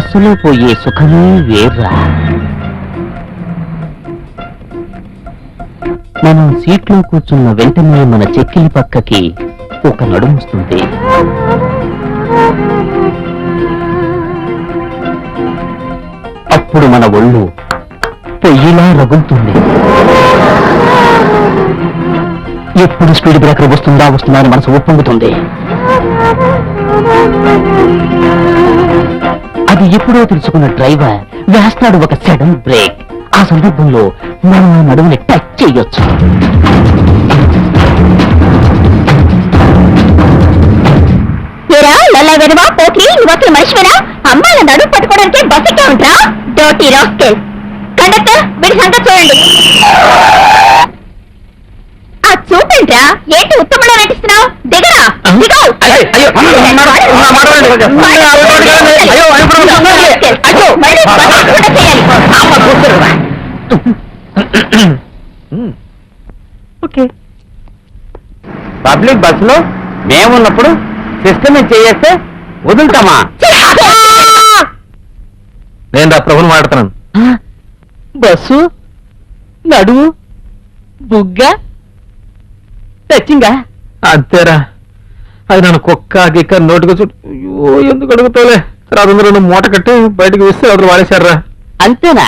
బస్సులో పోయే సుఖమే వేర్రా. మనం సీట్లో కూర్చున్న వెంటనే మన చెక్కిలి పక్కకి ఒక నడుమొస్తుంది. అప్పుడు మన ఒళ్ళు పొయ్యిలా రగులుతుంది. ఎప్పుడు స్పీడ్ బ్రేకర్ వస్తుందా అని మనసు ఒప్పొంగుతుంది. అది ఎప్పుడో తెలుసుకున్న డ్రైవర్ వేస్తాడు ఒక సడన్ బ్రేక్. ఆ సందర్భంలో మనం ఆ నడుముని టచ్ చేయొచ్చు. మనిషివేనా? అమ్మాయిల నడుము పట్టుకోవడానికి బస్ ఎక్కా ఉంటా? డోటీ రాస్కెల్. కండక్టర్ వీడి సంగతి చూడండి. ఆ చూపేంట్రా, ఏంటి ఉత్తమంలో నటిస్తున్నావు? దిగరా, దిగవు. పబ్లిక్ బస్సులో మేమున్నప్పుడు సిస్టమ్ చేస్తే వదులుతామా? నేను రా ప్రభుని మాట్లాడుతున్నాను. బస్సు నడువు బుగ్గ టచ్చింగా అంతేరా. అది నన్ను కుక్క గిక్క నోటికి అయ్యో ఎందుకు అడుగుతావులే. తర్వాత మూట కట్టి బయటకు వేస్తే అతను వాడేశారా. అంతేనా?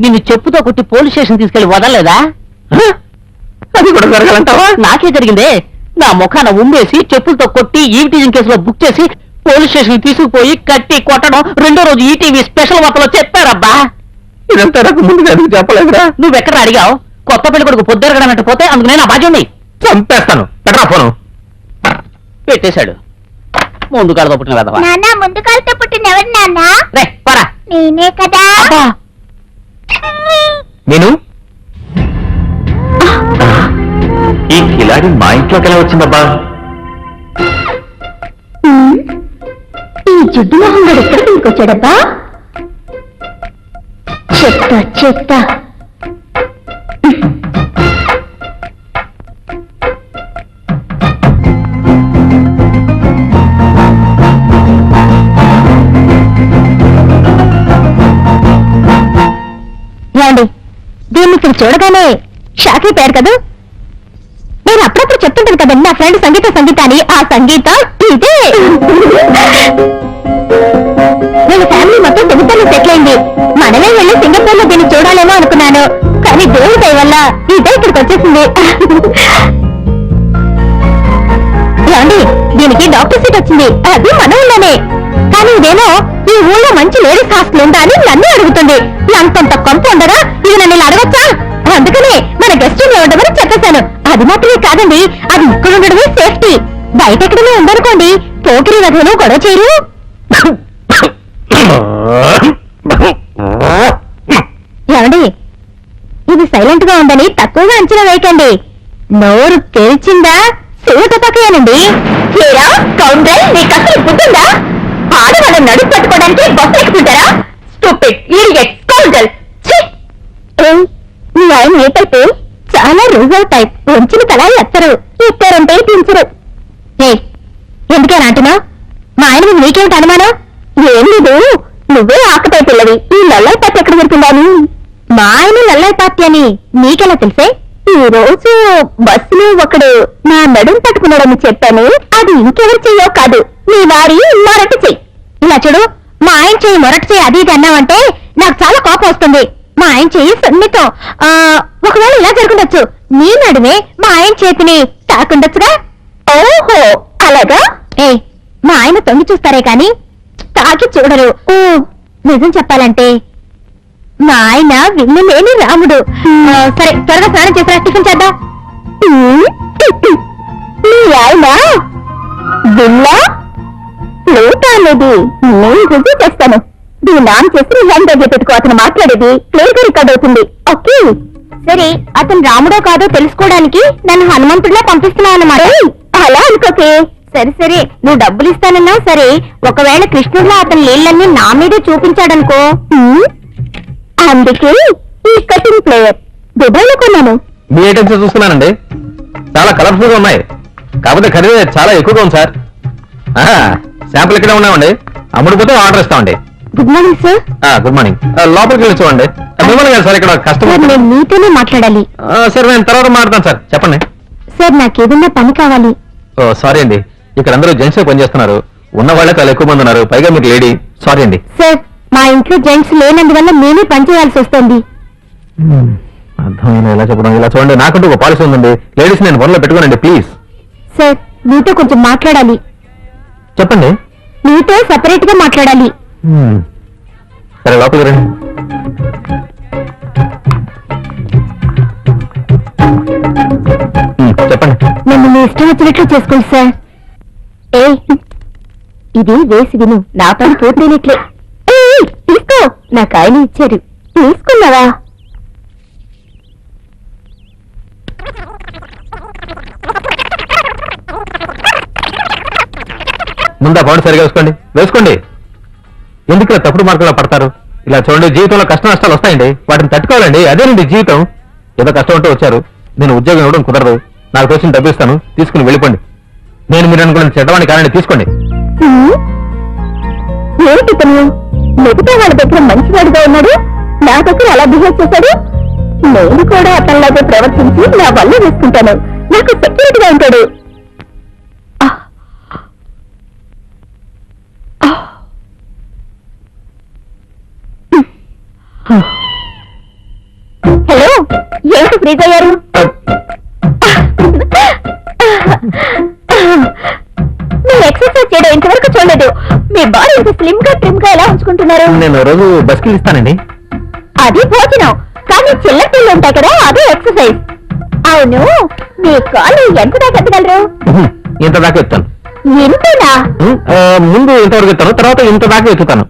నిన్ను చెప్పుతో కొట్టి పోలీస్ స్టేషన్ తీసుకెళ్లి వదలలేదా? అది కూడా జరగాలంటావా? నాకే జరిగిందే. నా ముఖాన ఉమ్మేసి చెప్పులతో కొట్టి ఈటీజింగ్ కేసులో బుక్ చేసి పోలీస్ స్టేషన్ తీసుకుపోయి కట్టి కొట్టడం రెండో రోజు ఈటీవీ స్పెషల్ వార్తలో చెప్పారబ్బా. ఇదంతా నాకు ముందుగా ఎందుకు చెప్పలేదురా? నువ్వెక్కడ అడిగావు? కొత్త పెళ్లి కొడుకు పొద్దురగడనట్టు పోతే అందుకు నేను ఆ బాధ్యుణ్ణి. చంపేస్తాను. ఎట్రా ఫోను పెట్టేశాడు. ముందు కాలతో పుట్టిన వెధవా. ముందు కాలతో పుట్టిన ఎవరు నాన్న? రే పరా. నేనే కదా. నేను ఈ కిలాడి మా ఇంట్లోకి ఎలా వచ్చిందబ్బా? ఈ జుడ్డు మొహం గడు ఎక్కడ తీసుకొచ్చాడబ్బా? చెత్త ఏమండి, దీన్ని ఇక్కడ చూడగానే షాక్ అయిపోయారు కదా. నేను అప్పుడప్పుడు చెప్తుంటాను కదండి నా ఫ్రెండ్ సంగీత అని. ఆ సంగీతం ఇదే. నేను ఫ్యామిలీ మొత్తం సింగపూర్ లో సెటిల్ అయింది. మనమే వెళ్ళి సింగపూర్ లో దీన్ని చూడాలేమో అనుకున్నాను, కానీ దేవుడి దయ వల్ల ఇదే ఇక్కడికి వచ్చేసింది. ఏమండి, దీనికి డాక్టర్ సీట్ వచ్చింది. అది మన ఊళ్ళోనే. కానీ ఇదేమో ఈ ఊళ్ళో మంచి లేడీస్ హాస్టల్ ఉందా అని నన్ను అడుగుతుంది. అంతంత కొంత ఉండగా ఇది నన్ను ఇలా అడగచ్చా? అందుకనే మన గెస్ట్ రూమ్ లో ఉండమని చెప్పేశాను. అది మాత్రమే కాదండి, అది ఇక్కడ ఉండడమే సేఫ్టీ. బయట ఎక్కడనే ఉందనుకోండి, పోకిరి వధువులు గొడవ చేయరు. ఏమండి, ఇది సైలెంట్ గా ఉందని తక్కువగా అంచనా వేయకండి. నోరు తెరిచిందా శివతపకేనండి. హీరా కౌంటర్, నీకు అసలు బుద్ధిందా? ఆడవాళ్ళ నడుపు పట్టుకోవడానికి బస్సు ఎక్కుతుంటారా? Stupid idiot counter. మీ ఆయన ఏ టైపు? చాలా రోజుల టైప్. వంచిన తల ఎత్తరు, ఇస్తారంటే దించరు. ఎందుకే నాటున్నావు? మా ఆయన మీద నీకేమిటి అనుమానం? ఏం లేదు, నువ్వే ఆకపై పిల్లవి. ఈ నల్లై పార్టీ ఎక్కడ దొరికిందాని? మా ఆయన నల్లై పార్టీ అని నీకెలా తెలిసే? ఈ రోజు బస్సులో ఒకడు నా నడుం పట్టుకున్నాడని చెప్పాను. అది ఇంకెవరు చెయ్యో కాదు, నీ వారి మొరటి చెయ్యి. ఇలా చూడు, మా ఆయన చెయ్యి మొరటి చెయ్యి అది ఇది అన్నావంటే నాకు చాలా కోపం వస్తుంది. మా ఆయన చెయ్యి సున్నితం. ఒకవేళ ఇలా జరుగుండొచ్చు, నీ నడుమే మా ఆయన చేతిని తాకుండొచ్చుగా. ఓహో అలాగా? మా ఆయన తొంగి చూస్తారే కాని తాకి చూడరు. నిజం చెప్పాలంటే మా ఆయన విల్లు లేని రాముడు. సరే త్వరగా స్నానం చేసినా టిఫిన్ చేద్దాం. మీ ఆయన విల్లా లేటానేది నేను రుజువు చేస్తాను. దీన్ని ఆన్ చేసి హ్యాండ్ బ్యాగ్ పెట్టుకో. అతను మాట్లాడేది క్లియర్ గా రికార్డ్ అవుతుంది. ఓకే సరే, అతను రాముడో కాదో తెలుసుకోవడానికి నన్ను హనుమంతుడిలా పంపిస్తున్నావు అన్నమాట. అలా అనుకోకే. సరే సరే, నువ్వు డబ్బులు ఇస్తానన్నావు సరే, ఒకవేళ కృష్ణుడిలో అతని నీళ్ళన్నీ నా మీదే చూపించాడనుకో. అందుకే ఈ కటింగ్ ప్లేయర్ దుబాయ్ లో కొన్నాను. మీ ఐటమ్స్ చూస్తున్నానండి, చాలా కలర్ఫుల్ గా ఉన్నాయి. కాకపోతే ఖరీదు చాలా ఎక్కువగా ఉంది సార్. శాంపుల్ ఇక్కడే ఉన్నామండి, అమ్ముడుపోతే ఆర్డర్ ఇస్తామండి. Good morning sir. Good morning. లోపలికి వెళ్ళి చూడండి. మిమ్మల్ని కాదు సార్, ఇక్కడ సార్ కస్టమర్. నేను మీతోనే మాట్లాడాలి. సార్ నేను తర్వాత మాట్లాడతాను సార్, చెప్పండి. సార్ నాకేదన్నా పని కావాలి. ఓ సారీ అండి, ఇక్కడ అందరూ జెంట్స్ పనిచేస్తున్నారు, ఉన్న వాళ్ళే చాలా ఎక్కువ మంది ఉన్నారు, పైగా మీరు లేడీ. సారీ అండి. సార్ మా ఇంట్లో జెంట్స్ లేనందువల్ల మేమే పని చేయాల్సి వస్తుంది. అర్థమైనా ఎలా చెప్పడం. ఇలా చూడండి, నాకంటూ ఒక పాలసీ ఉందండి, లేడీస్ నేను పనిలో పెట్టుకోనండి ప్లీజ్. సార్ మీతో కొంచెం మాట్లాడాలి. చెప్పండి. మీతో సెపరేట్ గా మాట్లాడాలి. సరే లోపలికి రండి. చెప్పండి. నన్ను మీ ఇష్టం వచ్చినట్లు చేసుకోండి సార్. ఏ ఇది వేసి విను, నా పని పూర్తయినట్లే. తీసుకో, నాకు ఆయన ఇచ్చారు, తీసుకున్నావా? ముందా పౌండ్ సరిగా వేసుకోండి, వేసుకోండి. ఎందుకు ఇలా తప్పుడు మార్కులా పడతారు? ఇలా చూడండి, జీవితంలో కష్ట నష్టాలు వస్తాయండి, వాటిని తట్టుకోవాలండి, అదేనండి జీవితం. ఏదో కష్టం ఉంటే వచ్చారు, నేను ఉద్యోగం ఇవ్వడం కుదరదు, నాకు వచ్చిన డబ్బు ఇస్తాను, తీసుకుని వెళ్ళిపోండి. నేను మీరు అనుకున్న చెడ్డవాణి కారణం తీసుకోండి. ఏమిటి తను మిగతా వాళ్ళ దగ్గర మంచివాడిగా ఉన్నాడు, నా దగ్గర అలా బిహేవ్ చేశాడు. నేను కూడా అతనిలాగే ప్రవర్తించి నా వల్ల వేసుకుంటాను, నాకు సెక్యూరిటీగా ఉంటాడు. హలో, ఏంటి ఫ్రీజ్ అయ్యారు? మీరు ఎక్సర్సైజ్ చేయడం ఇంతవరకు చూడలేదు. మీ బాడీ ఇంత స్లిమ్ గా ట్రిమ్ గా ఎలా ఉంచుకుంటున్నారు? నేను రోజు బస్కి ఇస్తానండి. అది భోజనం, కానీ చిల్లపిల్లు ఉంటాయి కదా, అదే ఎక్సర్సైజ్. అవును, మీ కాలు ఎంత దాకా ఎత్తగలరు? ఇంత దాకా ఎత్తాను. ఇంతేనా? ముందు ఇంతవరకు ఎత్తాను, తర్వాత ఇంత దాకా ఎత్తుతాను.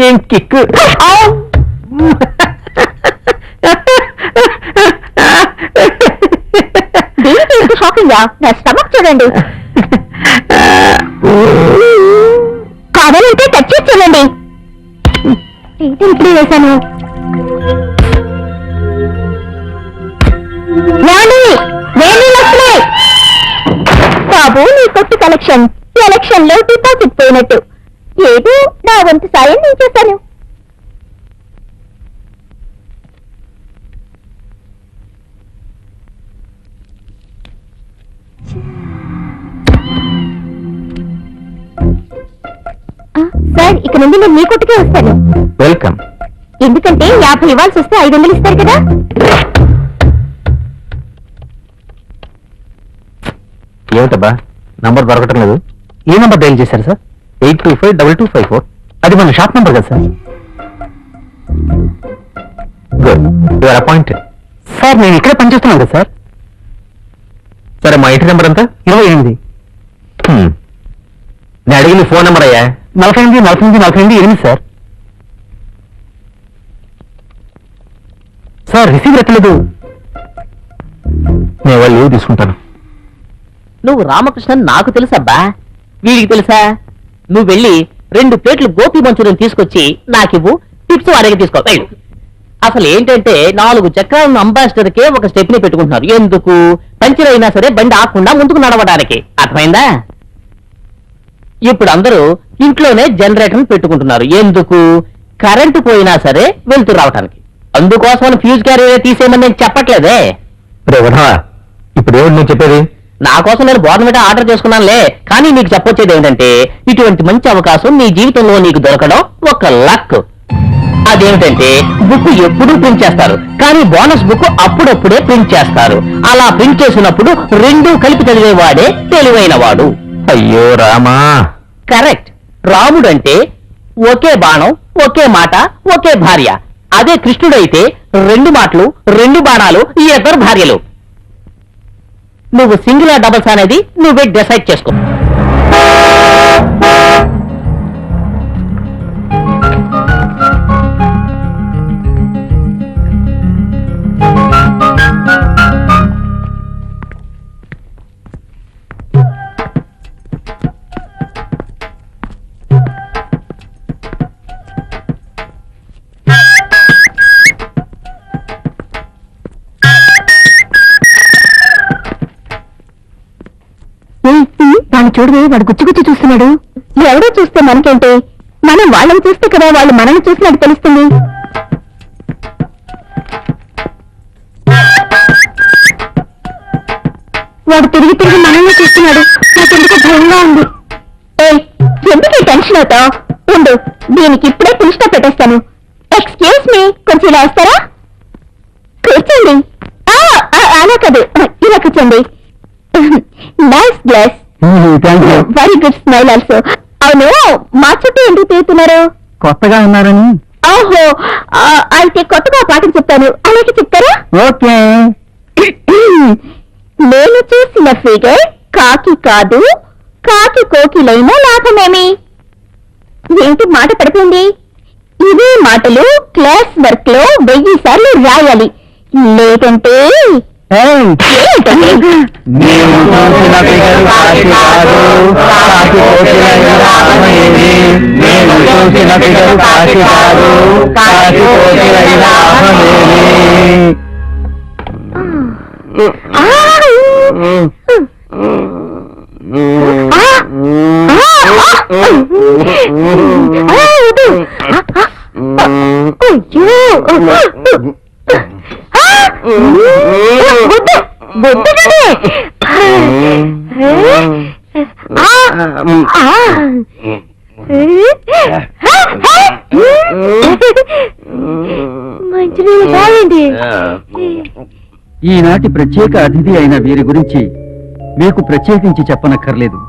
ఏం కిక్కు. దీనికి ఇంత షాకింగ్ నా స్టమక్ చూడండి. కావాలంటే టచ్ చేసి చూడండి. ఇప్పుడే వేశాను. బాబు, నీ కొత్త కలెక్షన్ ఎలక్షన్ లో డిపాజిట్ పోయినట్టు. ఏదో నా వంతు సాయం నేను చేశాను. సార్, ఇక నుండి నేను మీ కొట్టుకే వస్తాను. వెల్కమ్. ఎందుకంటే 50 ఇవ్వాల్సి వస్తే 500 ఇస్తారు కదా. ఏమిటబ్బా నంబర్ దొరకటం లేదు? ఏ నంబర్ డైల్ చేశారు సార్? 825224. అది మన షాప్ నంబర్ కదా sir? Good, you are appointed. Sir నేను ఇక్కడే పనిచేస్తున్నాను కదా సార్. సరే, మా ఇంటి నెంబర్ ఎంత? 28. నేను అడిగింది ఫోన్ నెంబర్ అయ్యా. 48 సార్. సార్ రిసీవర్ ఎత్తలేదు. నేను వాళ్ళు లీవ్ తీసుకుంటాను. నువ్వు రామకృష్ణన్ నాకు తెలుసబ్బా, వీడికి తెలుసా? నువ్వు వెళ్ళి 2 ప్లేట్లు గోపి మంచూరియన్ తీసుకొచ్చి నాకివ్వు, టిప్స్ వారికి తీసుకో. వెళ్ళు. అసలు ఏంటంటే 4 చక్రాలను అంబాసిడర్ కే ఒక స్టెప్ ని పెట్టుకుంటున్నారు. ఎందుకు? పంచర్ అయినా సరే బండి ఆకుండా ముందుకు నడవడానికి. అర్థమైందా? ఇప్పుడు అందరూ ఇంట్లోనే జనరేటర్ పెట్టుకుంటున్నారు. ఎందుకు? కరెంటు పోయినా సరే వెళ్తూ రావటానికి. అందుకోసం ఫ్యూజ్ క్యారియర్ తీసేయమని నేను చెప్పట్లేదే. ఇప్పుడు ఏమిటి నువ్వు చెప్పేది? నా కోసం నేను గవర్నమెంట్ ఆర్డర్ చేసుకున్నానులే, కానీ నీకు చెప్పొచ్చేది ఏంటంటే ఇటువంటి మంచి అవకాశం నీ జీవితంలో నీకు దొరకడం ఒక లక్. అదేమిటంటే బుక్ ఎప్పుడూ ప్రింట్ చేస్తారు, కానీ బోనస్ బుక్ అప్పుడప్పుడే ప్రింట్ చేస్తారు. అలా ప్రింట్ చేసినప్పుడు 2 కలిపి చదివేవాడే తెలివైన వాడు. అయ్యో రామా. కరెక్ట్. రాముడు అంటే ఒకే బాణం, ఒకే మాట, ఒకే భార్య. అదే కృష్ణుడైతే 2 మాటలు, 2 బాణాలు, 2 భార్యలు. నువ్వు సింగిల్ డబుల్స్ అనేది నువ్వే డిసైడ్ చేసుకో. వాడిని చూడవే, వాడు గుచ్చి చూస్తున్నాడు. ఎవడో చూస్తే మనకేంటి, మనం వాళ్ళని చూస్తే కదా వాళ్ళు మనల్ని చూసినట్టు తెలుస్తుంది. వాడు తిరిగి తిరిగి మనల్ని చూస్తున్నాడు. నాకెందుకు భయంగా ఉంది. ఎందుకు టెన్షన్ అవుతావు? ఉండు, దీనికి ఇప్పుడే ఫుల్ స్టాప్ పెట్టేస్తాను. ఎక్స్క్యూజ్ మీ, కొంచెం ఇలా వస్తారా? కూర్చోండి. అలా కాదు, ఇలా కూర్చోండి. Nice glass, very good smile also. అవును, మా చుట్టూ ఎందుకు తిరుగుతున్నారు? కొత్తగా ఉన్నారని. ఓహో, అయితే కొత్తగా పాఠం చెప్తాను, అలాగే చెప్తారా? ఓకే. నేను చూసిన ఫిగర్ కాకి కాదు, కాకి కోకిలైన లాభమేమి. ఏంటి మాట పడిపోయింది? ఇవే మాటలు క్లాస్ వర్క్ లో 1000 సార్లు రాయాలి, లేదంటే మంచినీళ్ళు తాగండి. ఈనాటి ప్రత్యేక అతిథి అయిన వీరి గురించి మీకు ప్రత్యేకించి చెప్పనక్కర్లేదు.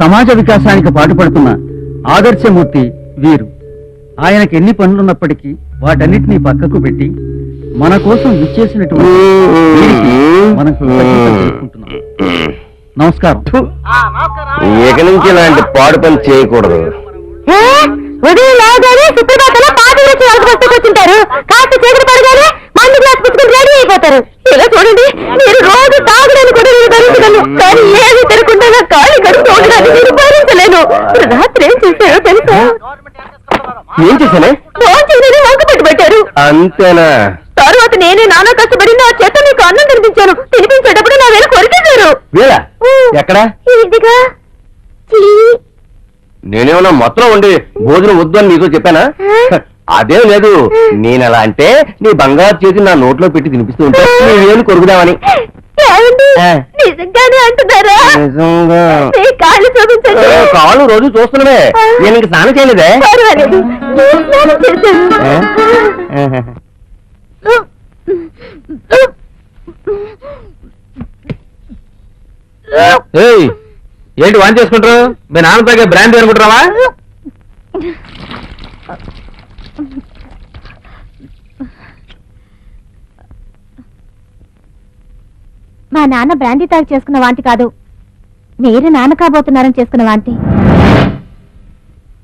సమాజ వికాసానికి పాటుపడుతున్న ఆదర్శమూర్తి వీరు. ఆయనకు ఎన్ని పనులున్నప్పటికీ వాటన్నిటినీ పక్కకు పెట్టి మన కోసం విచ్చేసినటువంటి వీరికి మనం కృతజ్ఞతలు తెలుపుకుంటున్నాం. నమస్కారం. ఇక నుంచి ఇలాంటి పాడు పని చేయకూడదు. ఉదయం లేవగానే సుప్రభాతంలో పాటలు వచ్చి వలసకొచ్చుంటారు. కాస్త చీకటి పడగానే మందు గ్లాస్ పుచ్చుకుని రెడీ అయిపోతారు. ఇలా చూడండి, మీరు రోజు తాగడానికి కూడా నేను భరించగలను, కానీ ఏమి తిరగకుండా నా కాళ్ళు గడుపు ఉండడానికి నేను భరించలేను. రాత్రి ఏం చేశారో తెలుసా? ఏం చేశానే? ఫోన్ చేయని వంక పెట్టి పెట్టారు. అంతేనా? తర్వాత నేనే నానా కష్టపడి నా చేత మీకు అన్నం తినిపించాను. తినిపించేటప్పుడు నా వేలు కొరికేశారు. వీళ్ళ ఎక్కడా? ఇదిగా నేనేమన్నా మొత్తం ఉండి భోజనం వద్దు అని నీతో చెప్పానా? అదేం లేదు, నేను ఎలా అంటే నీ బంగారు చేతి నా నోట్లో పెట్టి తినిపిస్తూ ఉంటే నీ వేలు కొరుకుదామని. నిజంగానే అంటున్నారా? నిజంగా. కాళ్ళు చూపించండి. కాళ్ళు రోజు చూస్తున్నానే, నేను ఇంక స్నానం చేయలేదే. పర్వాలేదు, స్నానం చేశాను. ఏంటి వాన్ చేసుకుంటారు? మీ నాన్న తాగే బ్రాండ్ అనుకుంటున్నావా? మా నాన్న బ్రాందీ తాగి చేసుకున్న వాంతి కాదు, మీరు నాన్న కాబోతున్నారని చేసుకున్న వాంతి.